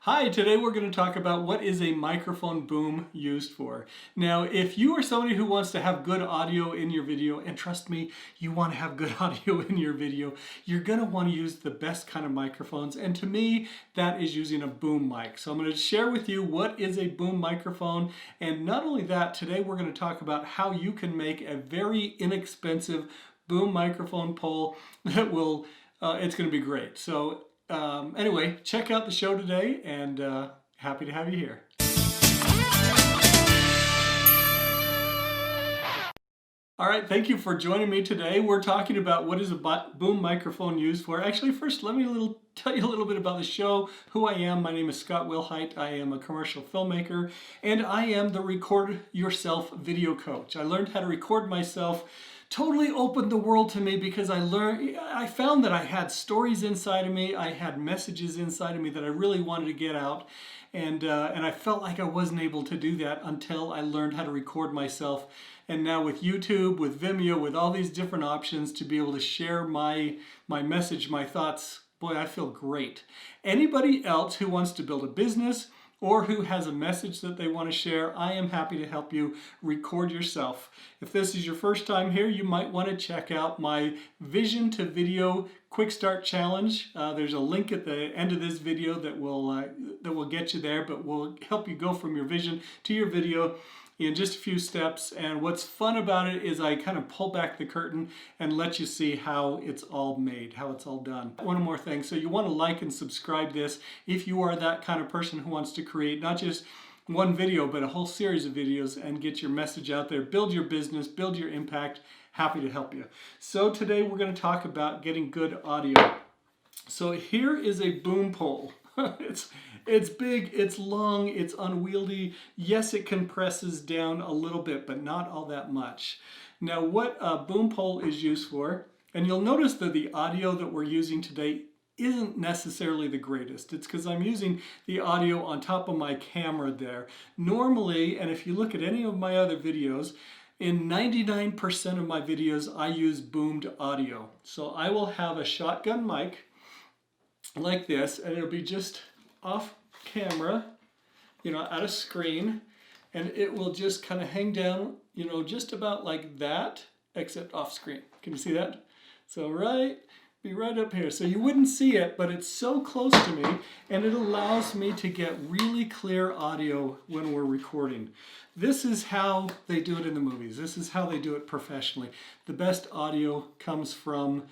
Hi, today we're going to talk about what is a microphone boom used for. Now, if you are somebody who wants to have good audio in your video, and trust me, you want to have good audio in your video, you're going to want to use the best kind of microphones. And to me, that is using a boom mic. So I'm going to share with you what is a boom microphone. And not only that, today we're going to talk about how you can make a very inexpensive boom microphone pole that will, it's going to be great. So anyway, check out the show today, and happy to have you here. All right, thank you for joining me today. We're talking about what is a boom microphone used for. Actually, first, let me tell you a little bit about the show, who I am. My name is Scott Wilhite. I am a commercial filmmaker, and I am the Record Yourself video coach. I learned how to record myself. Totally opened the world to me because I found that I had stories inside of me, I had messages inside of me that I really wanted to get out, and I felt like I wasn't able to do that until I learned how to record myself. And now with YouTube, with Vimeo, with all these different options to be able to share my message, my thoughts, boy, I feel great. Anybody else who wants to build a business or who has a message that they want to share, I am happy to help you record yourself. If this is your first time here, you might want to check out my Vision to Video Quick Start Challenge. There's a link at the end of this video that will get you there, but will help you go from your vision to your video in just a few steps. And what's fun about it is I kind of pull back the curtain and let you see how it's all made, how it's all done. One more thing, so you want to like and subscribe this if you are that kind of person who wants to create not just one video, but a whole series of videos and get your message out there, build your business, build your impact. Happy to help you. So today we're going to talk about getting good audio. So here is a boom pole. It's big, it's long, it's unwieldy. Yes, it compresses down a little bit, but not all that much. Now, what a boom pole is used for, and you'll notice that the audio that we're using today isn't necessarily the greatest. It's because I'm using the audio on top of my camera there. Normally, and if you look at any of my other videos, in 99% of my videos, I use boomed audio. So I will have a shotgun mic like this, and it'll be just off camera, at a screen, and it will just kind of hang down, just about like that, except off screen. Can you see that? So be right up here. So you wouldn't see it, but it's so close to me, and it allows me to get really clear audio when we're recording. This is how they do it in the movies. This is how they do it professionally. The best audio comes from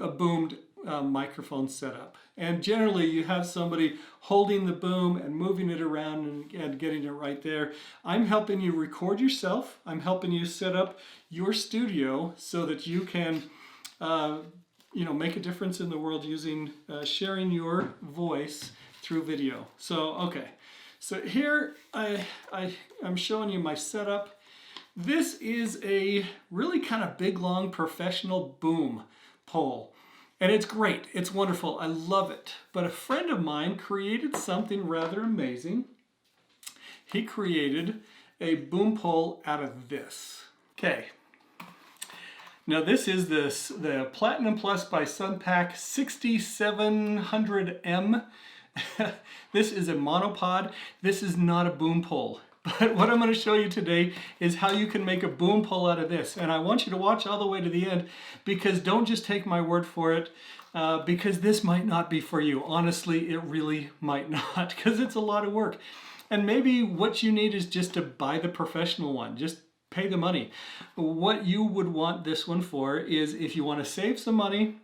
a boomed microphone setup. And generally you have somebody holding the boom and moving it around and getting it right there. I'm helping you record yourself. I'm helping you set up your studio so that you can make a difference in the world using sharing your voice through video. So okay, so here I'm showing you my setup. This is a really kind of big, long, professional boom pole. And it's great. It's wonderful. I love it. But a friend of mine created something rather amazing. He created a boom pole out of this. Okay. Now this is the Platinum Plus by Sunpack 6700M. This is a monopod. This is not a boom pole. But what I'm going to show you today is how you can make a boom pole out of this. And I want you to watch all the way to the end, because don't just take my word for it, because this might not be for you. Honestly, it really might not, because it's a lot of work. And maybe what you need is just to buy the professional one. Just pay the money. What you would want this one for is if you want to save some money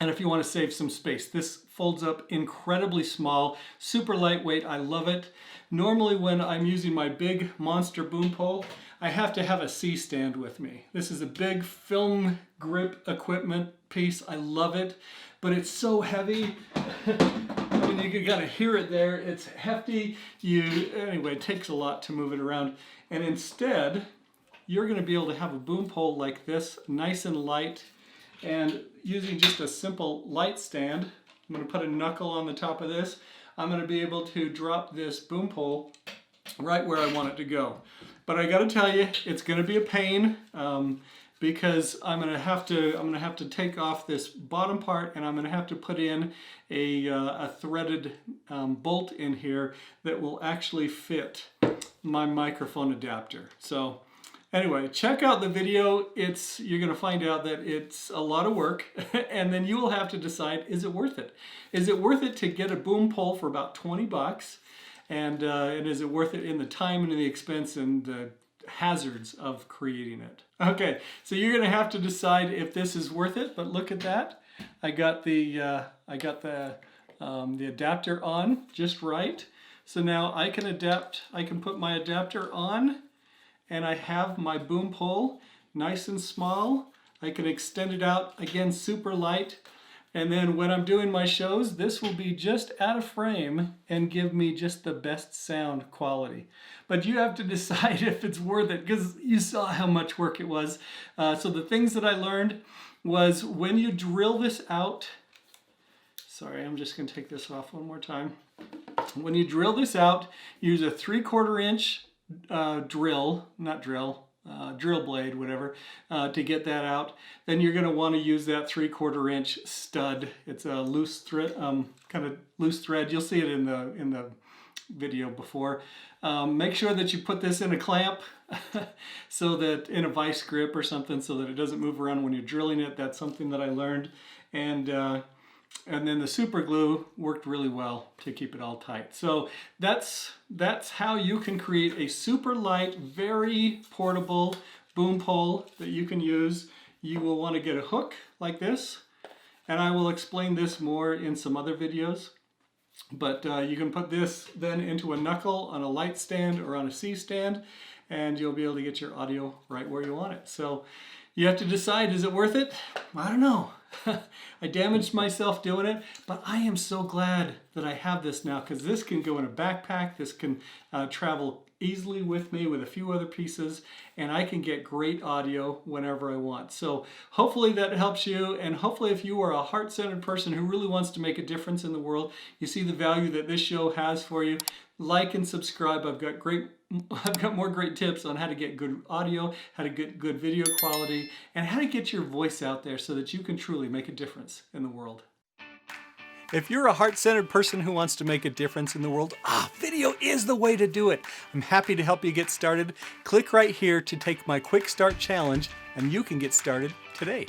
and if you want to save some space. This folds up incredibly small, super lightweight. I love it. Normally when I'm using my big monster boom pole, I have to have a C-stand with me. This is a big film grip equipment piece. I love it, but it's so heavy. I mean, you gotta hear it there. It's hefty. Anyway, it takes a lot to move it around. And instead, you're gonna be able to have a boom pole like this, nice and light, and using just a simple light stand. I'm going to put a knuckle on the top of this. I'm going to be able to drop this boom pole right where I want it to go. But I got to tell you, it's going to be a pain. because I'm gonna have to take off this bottom part, and I'm gonna have to put in a threaded bolt in here that will actually fit my microphone adapter. So anyway, check out the video. You're gonna find out that it's a lot of work, and then you will have to decide, is it worth it? Is it worth it to get a boom pole for about 20 bucks? And is it worth it in the time and the expense and the hazards of creating it? Okay, so you're gonna have to decide if this is worth it. But look at that, I got the adapter on just right. So now I can put my adapter on, and I have my boom pole nice and small. I can extend it out, again, super light. And then when I'm doing my shows, this will be just out of frame and give me just the best sound quality. But you have to decide if it's worth it, because you saw how much work it was. So the things that I learned was, when you drill this out, sorry, I'm just gonna take this off one more time. When you drill this out, use a 3/4 inch drill blade, whatever, to get that out. Then you're going to want to use that 3/4 inch stud. It's a loose thread, kind of loose thread. You'll see it in the video before. Make sure that you put this in a clamp, so that in a vice grip or something, so that it doesn't move around when you're drilling it. That's something that I learned. And then the super glue worked really well to keep it all tight. So that's how you can create a super light, very portable boom pole that you can use. You will want to get a hook like this, and I will explain this more in some other videos. But you can put this then into a knuckle on a light stand or on a C stand, and you'll be able to get your audio right where you want it. So you have to decide, is it worth it? I don't know. I damaged myself doing it, but I am so glad that I have this now, because this can go in a backpack. This can travel easily with me with a few other pieces, and I can get great audio whenever I want. So hopefully that helps you, and hopefully if you are a heart-centered person who really wants to make a difference in the world, you see the value that this show has for you. Like and subscribe. I've got more great tips on how to get good audio, how to get good video quality, and how to get your voice out there so that you can truly make a difference in the world. If you're a heart-centered person who wants to make a difference in the world, video is the way to do it. I'm happy to help you get started. Click right here to take my Quick Start Challenge, and you can get started today.